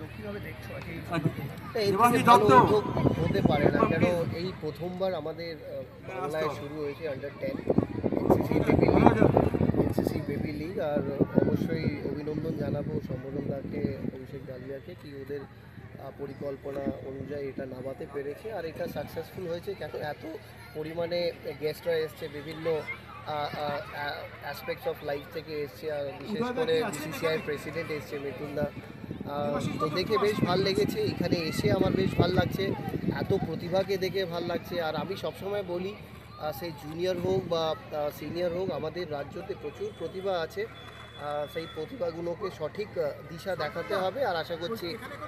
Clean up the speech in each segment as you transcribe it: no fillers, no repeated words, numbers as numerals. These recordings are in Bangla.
উদ্যোগ কিভাবে দেখছো আজকে এই হতে পারে না, কেন এই প্রথমবার আমাদের বাংলায় শুরু হয়েছে আন্ডার 10 এনসিসি বেবি লিগ। আর অবশ্যই অভিনন্দন জানাবো সম্বোধন দাকে, অভিষেক ডালিয়াকে, কি ওদের পরিকল্পনা অনুযায়ী এটা নামাতে পেরেছে আর এটা সাকসেসফুল হয়েছে। কেন এত পরিমাণে গেস্টরা এসছে, বিভিন্ন অ্যাসপেক্টস অফ লাইফ থেকে এসছে, আর বিশেষ করে বিসিসিআই প্রেসিডেন্ট এসছে মিঠুনদা। তো দেখে বেশ ভাল লেগেছে, এখানে এসে আমার বেশ ভাল লাগছে, এত প্রতিভাকে দেখে ভাল লাগছে। আর আমি সবসময় বলি, সেই জুনিয়র হোক বা সিনিয়র হোক, আমাদের রাজ্যতে প্রচুর প্রতিভা আছে, সেই প্রতিভাগুলোকে সঠিক দিশা দেখাতে হবে। আর আশা করছি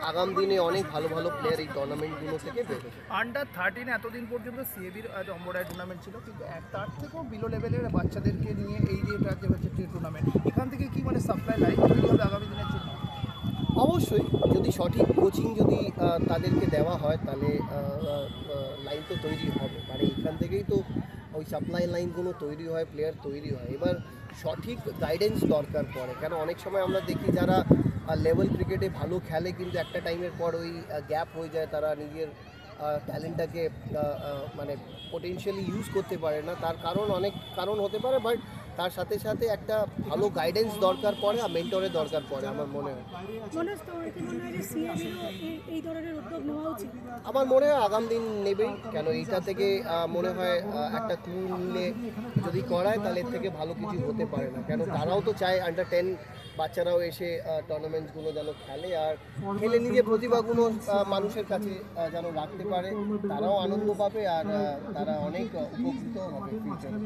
আগাম দিনে অনেক ভালো ভালো প্লেয়ার এই টুর্নামেন্টগুলো থেকে বেরোবে। আন্ডার 13 এতদিন পর্যন্ত সিএবির অম্বরায় টুর্নামেন্ট ছিল, কিন্তু তার থেকেও বিলো লেভেলের বাচ্চাদেরকে নিয়ে এই যে এটা যে হচ্ছে টুর্নামেন্ট, এখান থেকে কি মানে সাপ্লাই লাইন তৈরি হবে আগামী দিনের জন্য? অবশ্যই, যদি সঠিক কোচিং যদি তাদেরকে দেওয়া হয় তাহলে লাইন তো তৈরি হবে। মানে এখান থেকেই তো ওই সাপ্লাই লাইনগুলো তৈরি হয়, প্লেয়ার তৈরি হয়। এবার সঠিক গাইডেন্স দরকার পড়ে, কেন অনেক সময় আমরা দেখি যারা লেভেল ক্রিকেটে ভালো খেলে কিন্তু একটা টাইমের পর ওই গ্যাপ হয়ে যায়, তারা নিজের ট্যালেন্টটাকে মানে পোটেনশিয়ালি ইউজ করতে পারে না। তার কারণ অনেক কারণ হতে পারে, বাট তার সাথে সাথে একটা ভালো গাইডেন্স দরকার পড়ে আর মেন্টরের দরকার পড়ে আমার মনে হয়। আমার মনে হয় আগাম দিন নেবেই, কেন এইটা থেকে মনে হয় একটা ক্লু নিলে যদি করায় তাহলে এর থেকে ভালো কিছু হতে পারে না। কেন তারাও তো চায় আন্ডার 10 বাচ্চারাও এসে টুর্নামেন্টসগুলো যেন খেলে আর খেলে নিজের প্রতিভাগুলো মানুষের কাছে যেন রাখতে পারে, তারাও আনন্দ পাবে আর তারা অনেক উপকৃত হবে ফিউচারে।